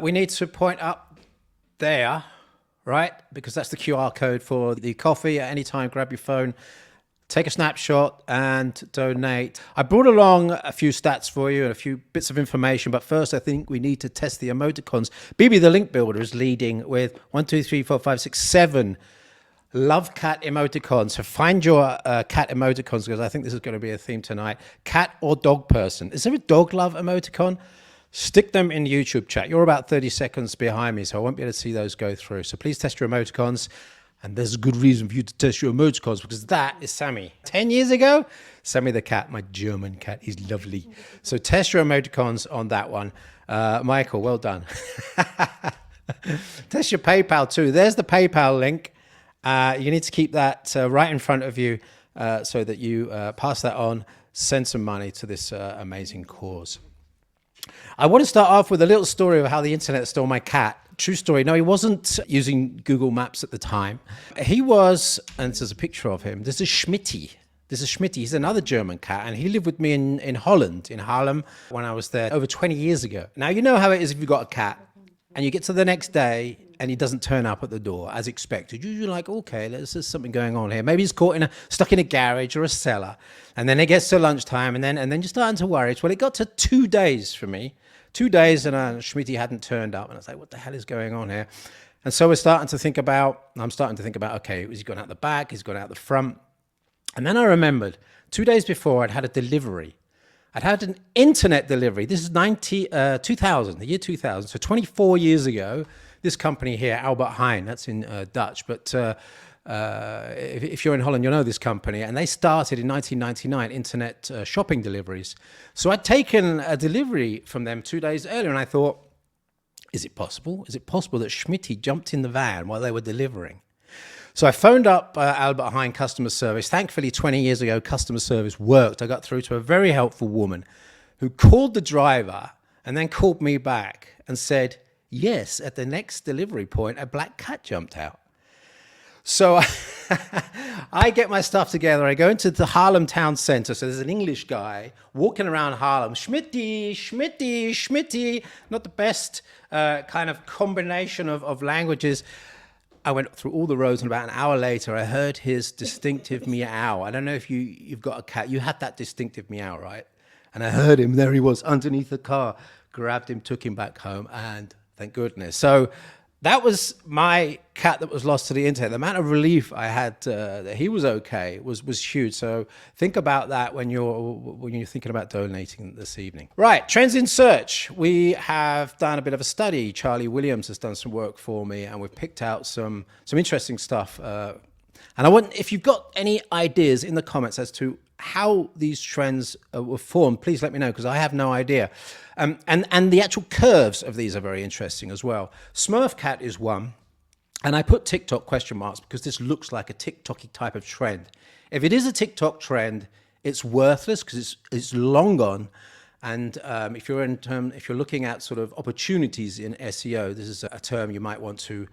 We need to point up there, right? Because that's the QR code for the coffee. At any time, grab your phone, take a snapshot and donate. I brought along a few stats for you and a few bits of information, but first I think we need to test the emoticons. BB the Link Builder is leading with 1, 2, 3, 4, 5, 6, 7 love cat emoticons. So find your cat emoticons, because I think this is going to be a theme tonight. Cat or dog person. Is there a dog love emoticon? Stick them in the YouTube chat. You're about 30 seconds behind me, so I won't be able to see those go through. So please test your emoticons. And there's a good reason for you to test your emoticons, because that is Sammy. 10 years ago, Sammy the cat, my German cat, he's lovely. So test your emoticons on that one. Michael, well done. Test your PayPal too. There's the PayPal link. You need to keep that right in front of you so that you pass that on, send some money to this amazing cause. I want to start off with a little story of how the internet stole my cat. True story. No, he wasn't using Google Maps at the time. He was, and there's a picture of him. This is Schmitty. He's another German cat, and he lived with me in Holland, in Haarlem, when I was there over 20 years ago. Now, you know how it is if you've got a cat, and you get to the next day, and he doesn't turn up at the door as expected. You're like, okay, there's something going on here. Maybe he's stuck in a garage or a cellar, and then it gets to lunchtime, and then you're starting to worry. Well, it got to 2 days for me. 2 days, and Schmitty hadn't turned up, and I was like, what the hell is going on here? And so I'm starting to think about, okay, he's gone out the back, he's gone out the front. And then I remembered 2 days before I'd had a delivery. I'd had an internet delivery. This is 2000, the year 2000. So 24 years ago, this company here, Albert Heijn, that's in Dutch, but if you're in Holland, you'll know this company. And they started in 1999, internet shopping deliveries. So I'd taken a delivery from them 2 days earlier, and I thought, is it possible? Is it possible that Schmitty jumped in the van while they were delivering? So I phoned up Albert Heijn customer service. Thankfully, 20 years ago, customer service worked. I got through to a very helpful woman who called the driver and then called me back and said, yes, at the next delivery point, a black cat jumped out. So I get my stuff together. I go into the Haarlem town center. So there's an English guy walking around Haarlem. Schmitty, Schmitty, Schmitty. Not the best kind of combination of languages. I went through all the roads, and about an hour later, I heard his distinctive meow. I don't know if you've got a cat. You had that distinctive meow, right? And I heard him. There he was underneath the car. Grabbed him, took him back home, and thank goodness. So that was my cat that was lost to the internet. The amount of relief I had that he was okay was huge. So think about that when you're thinking about donating this evening. Right, trends in search. We have done a bit of a study. Charlie Williams has done some work for me, and we've picked out some interesting stuff. And I want, if you've got any ideas in the comments as to how these trends were formed, please let me know, because I have no idea. And the actual curves of these are very interesting as well. Smurf cat is one, and I put TikTok question marks because this looks like a TikTok-y type of trend. If it is a TikTok trend, it's worthless because it's long gone. And if you're looking at sort of opportunities in SEO, this is a term you might want to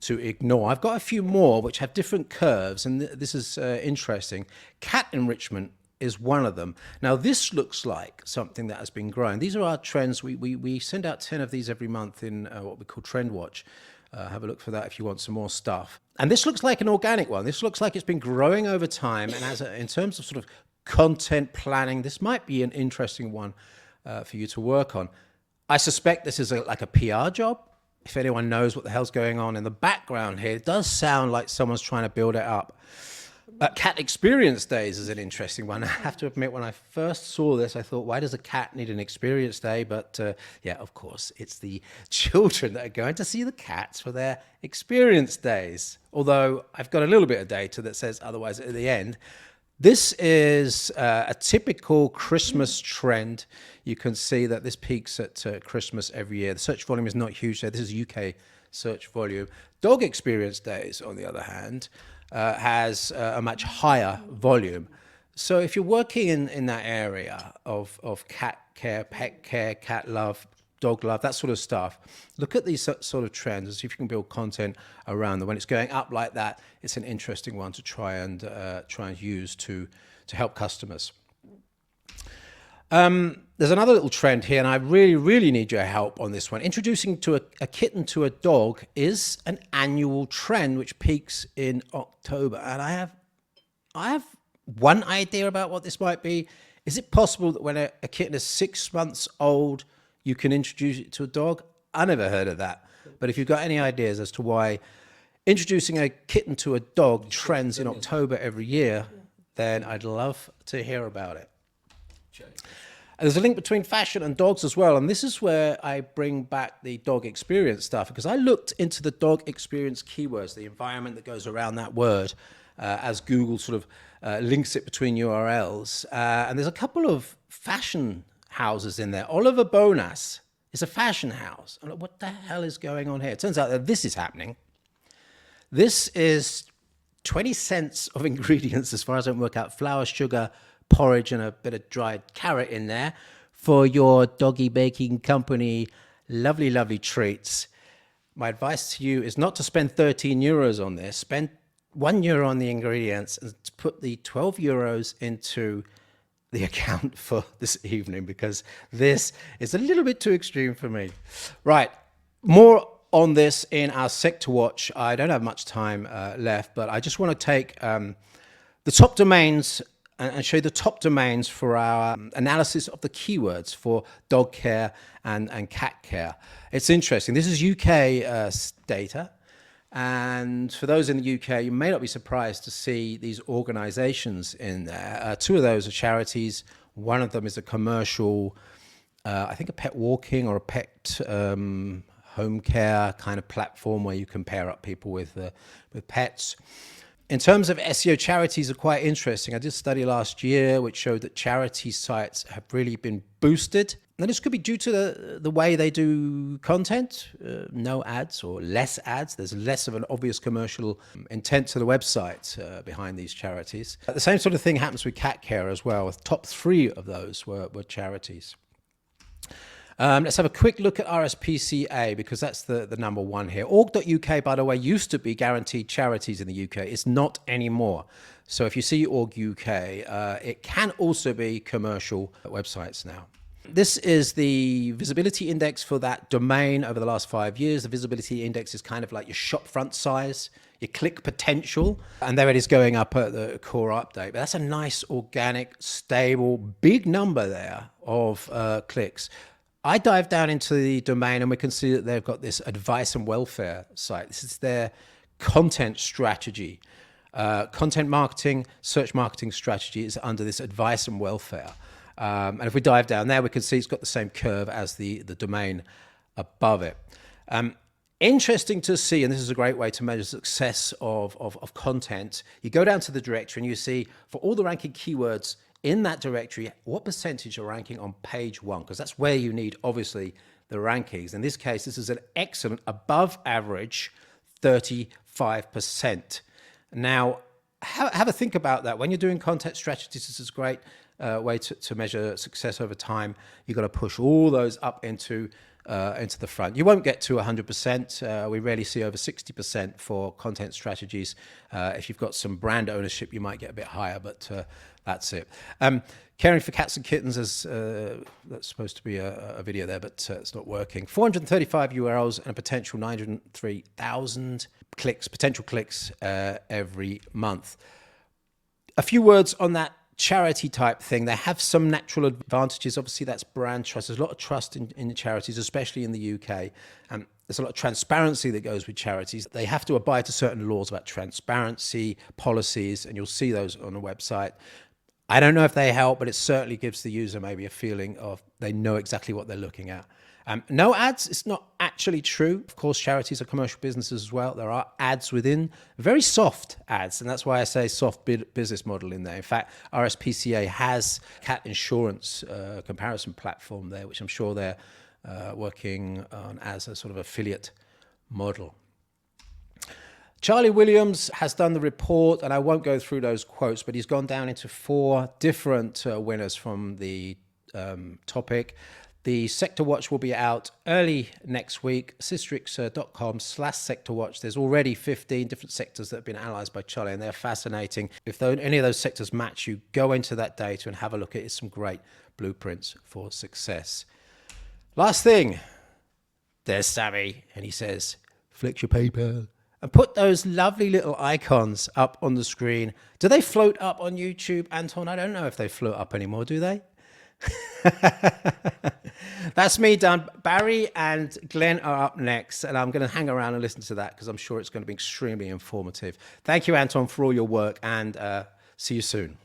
ignore. I've got a few more which have different curves, and this is interesting. Cat enrichment is one of them. Now, this looks like something that has been growing. These are our trends. We send out 10 of these every month in what we call Trend Watch. Have a look for that if you want some more stuff. And this looks like an organic one. This looks like it's been growing over time. And in terms of sort of content planning, this might be an interesting one for you to work on. I suspect this is like a PR job. If anyone knows what the hell's going on in the background here, it does sound like someone's trying to build it up. Cat experience days is an interesting one. I have to admit, when I first saw this, I thought, why does a cat need an experience day? But yeah, of course, it's the children that are going to see the cats for their experience days. Although I've got a little bit of data that says otherwise at the end. This is a typical Christmas trend. You can see that this peaks at Christmas every year. The search volume is not huge there. This is UK search volume. Dog experience days, on the other hand, has a much higher volume. So if you're working in that area of cat care, pet care, cat love, dog love, that sort of stuff, look at these sort of trends and see if you can build content around them. When it's going up like that, it's an interesting one to try and use to help customers. There's another little trend here, and I really, really need your help on this one. Introducing to a kitten to a dog is an annual trend which peaks in October. And I have one idea about what this might be. Is it possible that when a kitten is 6 months old, you can introduce it to a dog? I never heard of that. But if you've got any ideas as to why introducing a kitten to a dog trends in October every year, then I'd love to hear about it. There's a link between fashion and dogs as well, and this is where I bring back the dog experience stuff, because I looked into the dog experience keywords, the environment that goes around that word, as Google sort of links it between URLs, and there's a couple of fashion houses in there. Oliver Bonas is a fashion house. I'm like, what the hell is going on here? It turns out that this is happening. This is 20 cents of ingredients, as far as I can work out: flour, sugar, porridge, and a bit of dried carrot in there for your doggy baking company. Lovely, lovely treats. My advice to you is not to spend 13 euros on this. Spend €1 on the ingredients and to put the 12 euros into the account for this evening, because this is a little bit too extreme for me. Right, more on this in our Sector Watch. I don't have much time left, but I just want to take the top domains and show you the top domains for our analysis of the keywords for dog care and cat care. It's interesting. This is UK data. And for those in the UK, you may not be surprised to see these organizations in there. Two of those are charities. One of them is a commercial, I think a pet walking or a pet home care kind of platform where you can pair up people with pets. In terms of SEO, charities are quite interesting. I did a study last year which showed that charity sites have really been boosted. And this could be due to the way they do content, no ads or less ads. There's less of an obvious commercial intent to the website behind these charities. The same sort of thing happens with cat care as well. The top 3 of those were charities. Let's have a quick look at RSPCA, because that's the number 1 here. Org.uk, by the way, used to be guaranteed charities in the UK. It's not anymore. So if you see Org.uk, it can also be commercial websites now. This is the visibility index for that domain over the last 5 years. The visibility index is kind of like your shop front size, your click potential, and there it is going up at the core update. But that's a nice, organic, stable, big number there of clicks. I dive down into the domain and we can see that they've got this advice and welfare site. This is their content strategy. Content marketing, search marketing strategy is under this advice and welfare. And if we dive down there, we can see it's got the same curve as the domain above it. Interesting to see, and this is a great way to measure success of content. You go down to the directory and you see for all the ranking keywords in that directory, what percentage are ranking on page 1, because that's where you need, obviously, the rankings. In this case, this is an excellent, above average, 35%. Now, have a think about that. When you're doing content strategies, this is a great way to measure success over time. You've got to push all those up into the front. You won't get to 100%. We rarely see over 60% for content strategies. If you've got some brand ownership, you might get a bit higher, but that's it. Caring for cats and kittens is that's supposed to be a video there, but it's not working. 435 URLs and a potential 903,000 clicks, potential clicks every month. A few words on that charity type thing. They have some natural advantages. Obviously, that's brand trust. There's a lot of trust in charities, especially in the UK. There's a lot of transparency that goes with charities. They have to abide to certain laws about transparency, policies, and you'll see those on the website. I don't know if they help, but it certainly gives the user maybe a feeling of they know exactly what they're looking at. No ads, it's not actually true. Of course, charities are commercial businesses as well. There are ads within, very soft ads, and that's why I say soft business model in there. In fact, RSPCA has cat insurance comparison platform there, which I'm sure they're working on as a sort of affiliate model. Charlie Williams has done the report, and I won't go through those quotes, but he's gone down into 4 different winners from the topic. The Sector Watch will be out early next week, systrix.com/Sector Watch. There's already 15 different sectors that have been analyzed by Charlie, and they're fascinating. If any of those sectors match you, go into that data and have a look at it. It's some great blueprints for success. Last thing, there's Sammy, and he says, flex your PayPal. And put those lovely little icons up on the screen. Do they float up on YouTube, Anton? I don't know if they float up anymore, do they? That's me done. Barry and Glenn are up next, and I'm going to hang around and listen to that because I'm sure it's going to be extremely informative. Thank you, Anton, for all your work, and see you soon.